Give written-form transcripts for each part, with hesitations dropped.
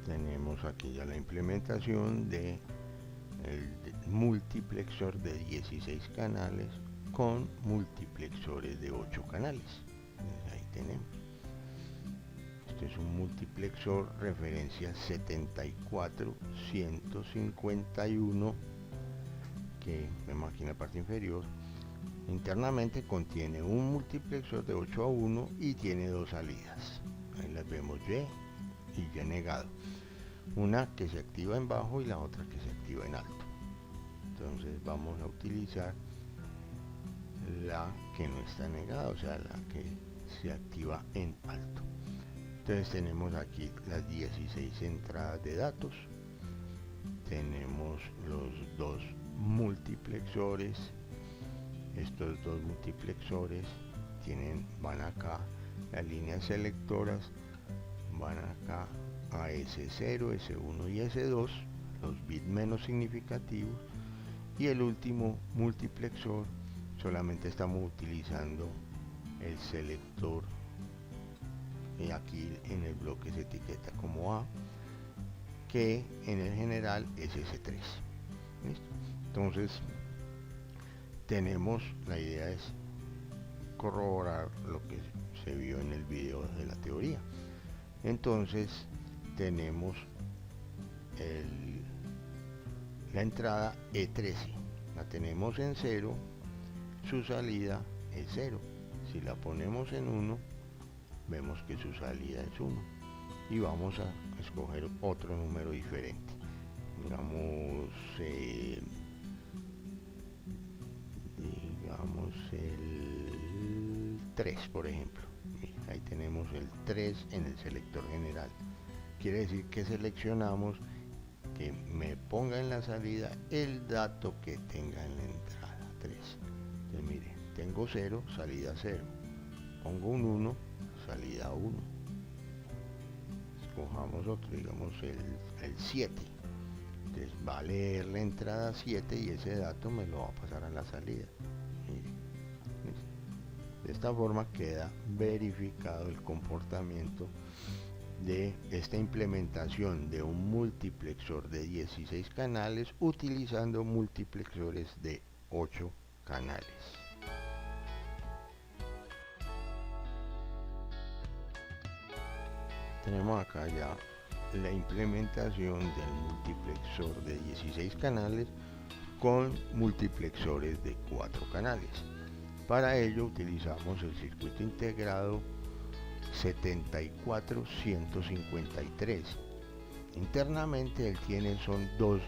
tenemos aquí ya la implementación de el multiplexor de 16 canales con multiplexores de 8 canales. Entonces ahí tenemos. Este es un multiplexor referencia 74151 que vemos aquí en la parte inferior. Internamente contiene un multiplexor de 8 a 1 y tiene dos salidas. Ahí las vemos Y y Y negado. Una que se activa en bajo y la otra que se activa en alto. Entonces vamos a utilizar la que no está negada, o sea, la que se activa en alto. Entonces tenemos aquí las 16 entradas de datos. Tenemos los dos multiplexores. Estos dos multiplexores van acá, las líneas selectoras van acá a S0, S1 y S2, los bits menos significativos, y el último multiplexor solamente estamos utilizando el selector y aquí en el bloque se etiqueta como A, que en el general es S3. ¿Listo? Entonces la idea es corroborar lo que se vio en el video de la teoría. Entonces tenemos la entrada E13, la tenemos en 0, su salida es 0. Si la ponemos en 1, vemos que su salida es 1 y vamos a escoger otro número diferente, digamos el 3, por ejemplo. Ahí tenemos el 3 en el selector general. Quiere decir que seleccionamos que me ponga en la salida el dato que tenga en la entrada 3. Entonces mire, tengo 0, salida 0. Pongo un 1, salida 1. Escojamos otro, digamos el 7. Entonces va a leer la entrada 7 y ese dato me lo va a pasar a la salida. Mire. De esta forma queda verificado el comportamiento de esta implementación de un multiplexor de 16 canales utilizando multiplexores de 8 canales. Tenemos acá ya la implementación del multiplexor de 16 canales con multiplexores de 4 canales. Para ello utilizamos el circuito integrado 74153. Internamente son dos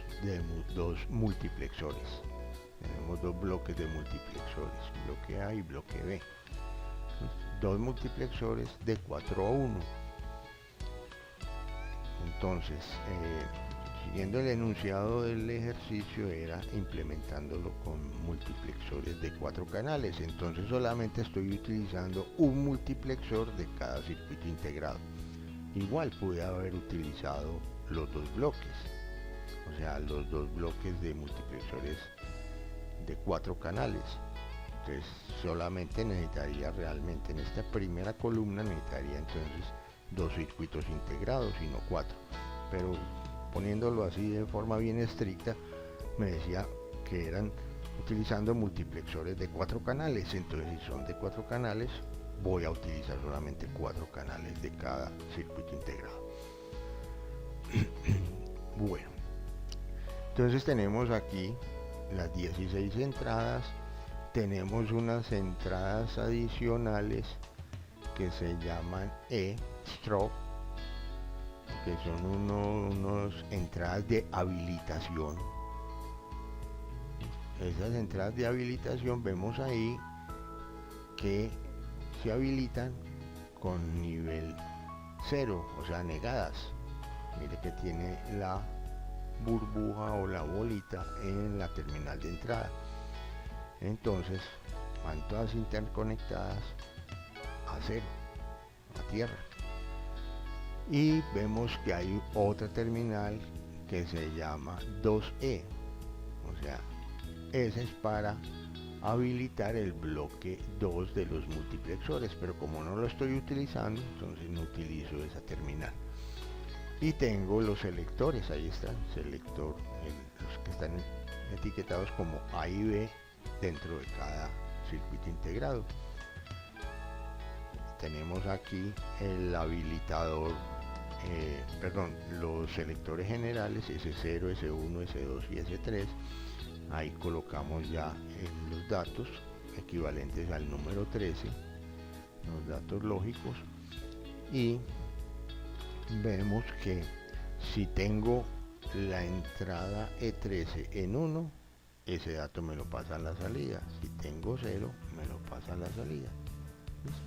multiplexores. Tenemos dos bloques de multiplexores, bloque A y bloque B. Dos multiplexores de 4 a 1. Entonces, siguiendo el enunciado del ejercicio, era implementándolo con multiplexores de 4 canales. Entonces solamente estoy utilizando un multiplexor de cada circuito integrado. Igual pude haber utilizado los dos bloques, o sea, los dos bloques de multiplexores de 4 canales. Entonces solamente necesitaría realmente en esta primera columna necesitaría entonces dos circuitos integrados y no 4, pero poniéndolo así de forma bien estricta me decía que eran utilizando multiplexores de 4 canales. Entonces si son de 4 canales voy a utilizar solamente 4 canales de cada circuito integrado. Bueno, entonces tenemos aquí las 16 entradas. Tenemos unas entradas adicionales que se llaman E-strobe, que son unas entradas de habilitación. Esas entradas de habilitación vemos ahí que se habilitan con nivel 0, o sea, negadas. Mire que tiene la burbuja o la bolita en la terminal de entrada. Entonces van todas interconectadas a 0, a tierra. Y vemos que hay otra terminal que se llama 2E, o sea, esa es para habilitar el bloque 2 de los multiplexores, pero como no lo estoy utilizando, entonces no utilizo esa terminal. y tengo los selectores, ahí están, selector, los que están etiquetados como A y B dentro de cada circuito integrado. Tenemos aquí el habilitador, los selectores generales S0, S1, S2 y S3. Ahí colocamos ya los datos equivalentes al número 13, los datos lógicos, y vemos que si tengo la entrada E13 en 1, ese dato me lo pasa a la salida. Si tengo 0, me lo pasa a la salida. ¿Listo?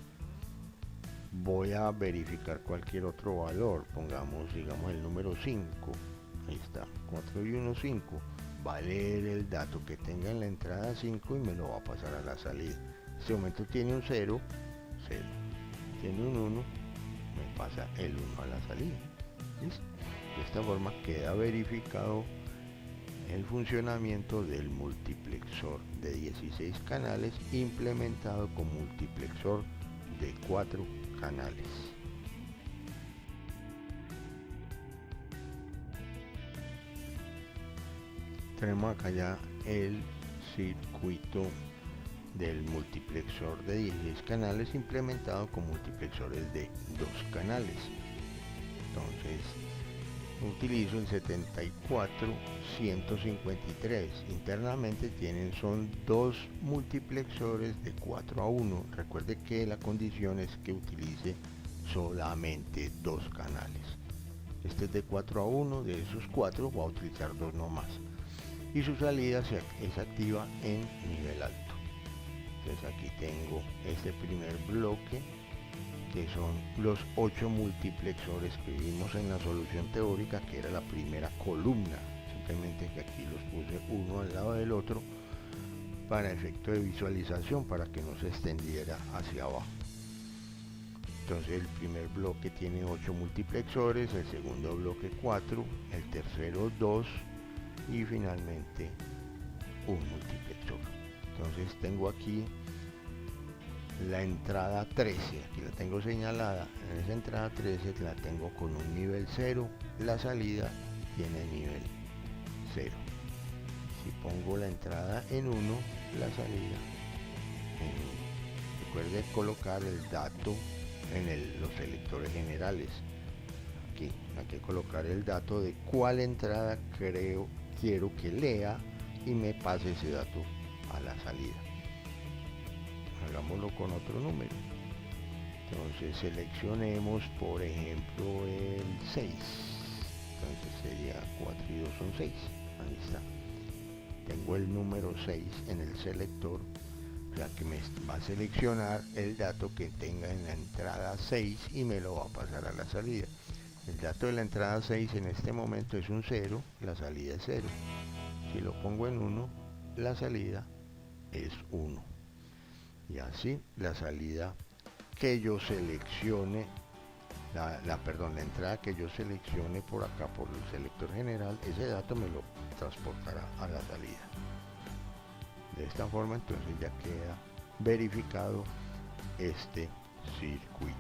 Voy a verificar cualquier otro valor, pongamos, digamos, el número 5, ahí está, 4 y 1, 5, va a leer el dato que tenga en la entrada 5 y me lo va a pasar a la salida. En este momento tiene un 0, 0, tiene un 1, me pasa el 1 a la salida. ¿Listo? De esta forma queda verificado el funcionamiento del multiplexor de 16 canales implementado con multiplexor de 4 canales. Tenemos acá ya el circuito del multiplexor de 16 canales implementado con multiplexores de 2 canales. Entonces utilizo el 74153. Internamente son 2 multiplexores de 4 a 1. Recuerde que la condición es que utilice solamente 2 canales. Este es de 4 a 1, de esos 4 voy a utilizar 2 nomás. Y su salida es activa en nivel alto. Entonces aquí tengo este primer bloque, que son los 8 multiplexores que vimos en la solución teórica, que era la primera columna. Simplemente que aquí los puse uno al lado del otro para efecto de visualización, para que no se extendiera hacia abajo. Entonces el primer bloque tiene 8 multiplexores, el segundo bloque 4, el tercero 2 y finalmente un multiplexor. Entonces tengo aquí la entrada 13, aquí la tengo señalada. En esa entrada 13 la tengo con un nivel 0, la salida tiene nivel 0. Si pongo la entrada en 1, la salida en 1. Recuerde colocar el dato en los selectores generales. Aquí hay que colocar el dato de cuál entrada quiero que lea y me pase ese dato a la salida. Hagámoslo con otro número. Entonces seleccionemos, por ejemplo, el 6. Entonces sería 4 y 2 son 6. Ahí está. Tengo el número 6 en el selector, o sea que me va a seleccionar el dato que tenga en la entrada 6 y me lo va a pasar a la salida. El dato de la entrada 6 en este momento es un 0, la salida es 0. Si lo pongo en 1, la salida es 1. Y así la salida que yo seleccione, la entrada que yo seleccione por acá, por el selector general, ese dato me lo transportará a la salida. De esta forma entonces ya queda verificado este circuito.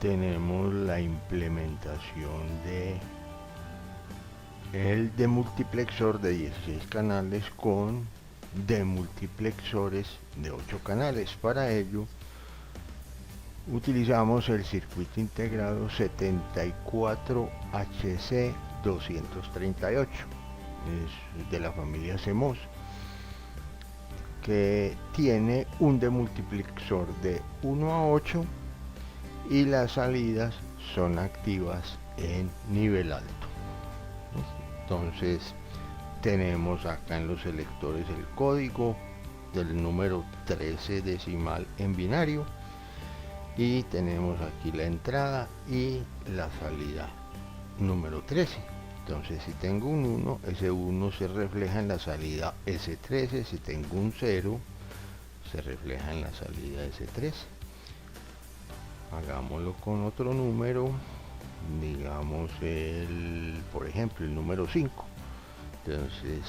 Tenemos la implementación de el demultiplexor de 16 canales con demultiplexores de 8 canales. Para ello utilizamos el circuito integrado 74HC238, es de la familia CMOS, que tiene un demultiplexor de 1 a 8 y las salidas son activas en nivel alto. Entonces tenemos acá en los selectores el código del número 13 decimal en binario y tenemos aquí la entrada y la salida número 13. Entonces si tengo un 1, ese 1 se refleja en la salida S13, si tengo un 0 se refleja en la salida S13. Hagámoslo con otro número, digamos por ejemplo el número 5. Entonces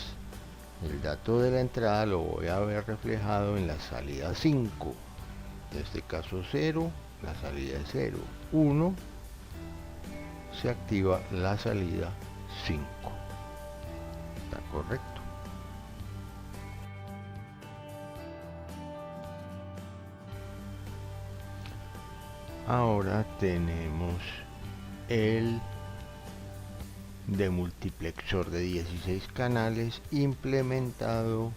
el dato de la entrada lo voy a ver reflejado en la salida 5. En este caso 0, la salida es 0. 1, se activa la salida 5. ¿Está correcto? Ahora tenemos el demultiplexor de 16 canales implementado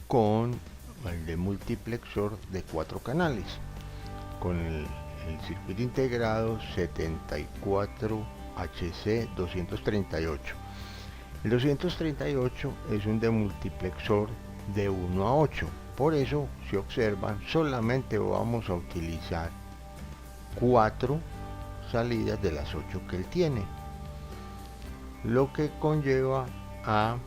con el demultiplexor de 4 canales, con el circuito integrado 74HC238. El 238 es un demultiplexor de 1 a 8. Por eso, si observan, solamente vamos a utilizar 4 salidas de las 8 que él tiene, lo que conlleva a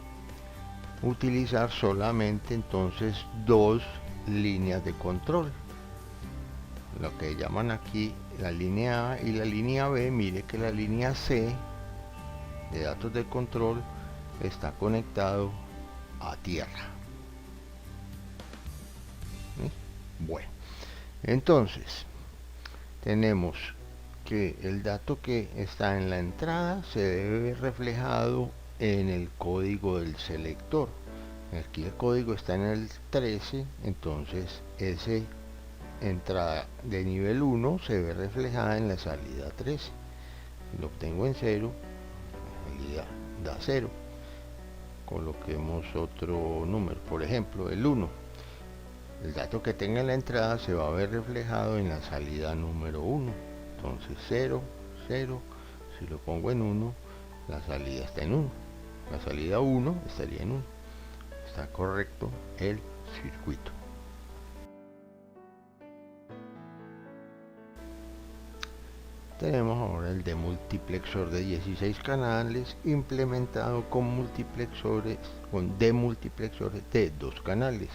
utilizar solamente entonces 2 líneas de control, lo que llaman aquí la línea A y la línea B. Mire que la línea C de datos de control está conectado a tierra. ¿Sí? Bueno, entonces tenemos que el dato que está en la entrada se debe ver reflejado en el código del selector. Aquí el código está en el 13, entonces ese entrada de nivel 1 se ve reflejada en la salida 13. Lo obtengo en 0, la salida da 0. Coloquemos otro número, por ejemplo el 1. El dato que tenga en la entrada se va a ver reflejado en la salida número 1. Entonces 0, 0, si lo pongo en 1, la salida está en 1. La salida 1 estaría en 1. Está correcto el circuito. Tenemos ahora el demultiplexor de 16 canales implementado con demultiplexores de 2 canales.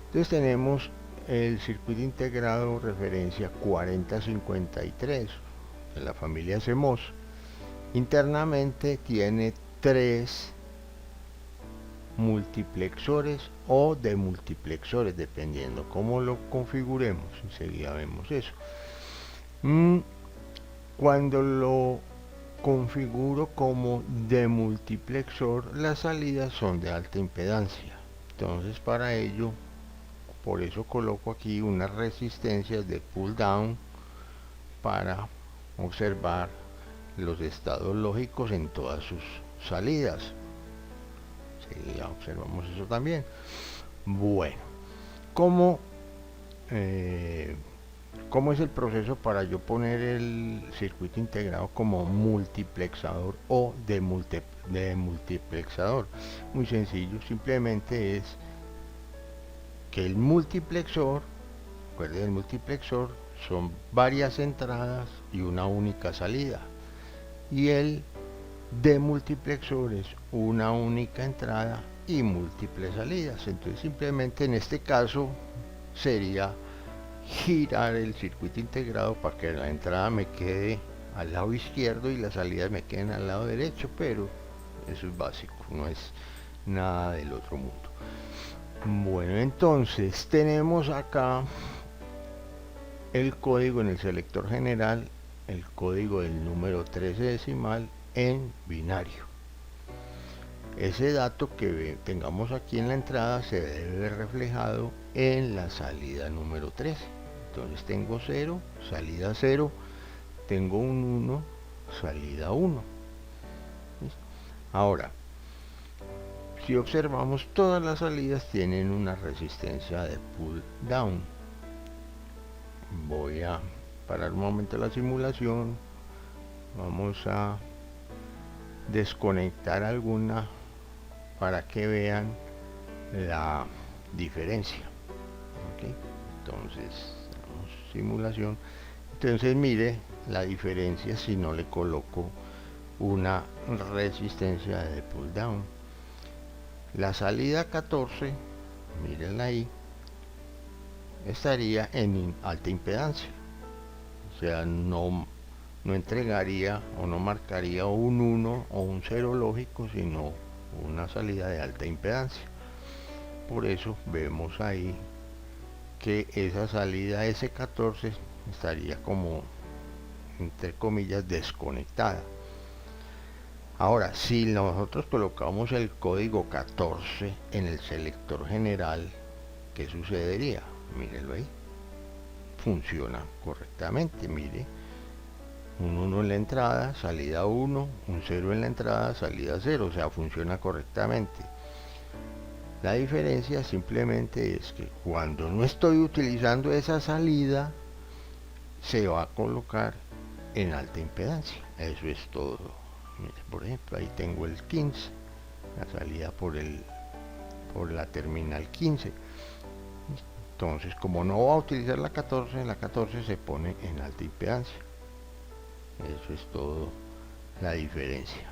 Entonces tenemos el circuito integrado referencia 4053 de la familia CMOS. Internamente tiene 3 multiplexores o demultiplexores, dependiendo cómo lo configuremos. Enseguida vemos eso. Cuando lo configuro como demultiplexor, las salidas son de alta impedancia. Entonces para ello, por eso coloco aquí unas resistencias de pull down para observar los estados lógicos en todas sus salidas. Sí, ya observamos eso también. Bueno, ¿cómo es el proceso para yo poner el circuito integrado como multiplexador o demultiplexador? Muy sencillo, simplemente es que el multiplexor, recuerden, el multiplexor son varias entradas y una única salida, y el demultiplexor es una única entrada y múltiples salidas. Entonces simplemente en este caso sería girar el circuito integrado para que la entrada me quede al lado izquierdo y las salidas me queden al lado derecho, pero eso es básico, no es nada del otro mundo. Bueno, entonces tenemos acá el código en el selector general, el código del número 13 decimal en binario. Ese dato que tengamos aquí en la entrada se debe ver reflejado en la salida número 13. Entonces tengo 0, salida 0, tengo un 1, salida 1. ¿Listo? Ahora, si observamos, todas las salidas tienen una resistencia de pull down. Voy a parar un momento la simulación. Vamos a desconectar alguna para que vean la diferencia. ¿Okay? Entonces, simulación. Entonces mire la diferencia si no le coloco una resistencia de pull down. La salida 14, mírenla ahí, estaría en alta impedancia, o sea, no entregaría o no marcaría un 1 o un 0 lógico, sino una salida de alta impedancia. Por eso vemos ahí que esa salida S14 estaría como, entre comillas, desconectada. Ahora, si nosotros colocamos el código 14 en el selector general, ¿qué sucedería? Mírenlo ahí. Funciona correctamente, mire. Un 1 en la entrada, salida 1, un 0 en la entrada, salida 0, o sea, funciona correctamente. La diferencia simplemente es que cuando no estoy utilizando esa salida, se va a colocar en alta impedancia. Eso es todo. Mire, por ejemplo, ahí tengo el 15, la salida por la terminal 15. Entonces, como no va a utilizar la 14 se pone en alta impedancia. Eso es todo la diferencia.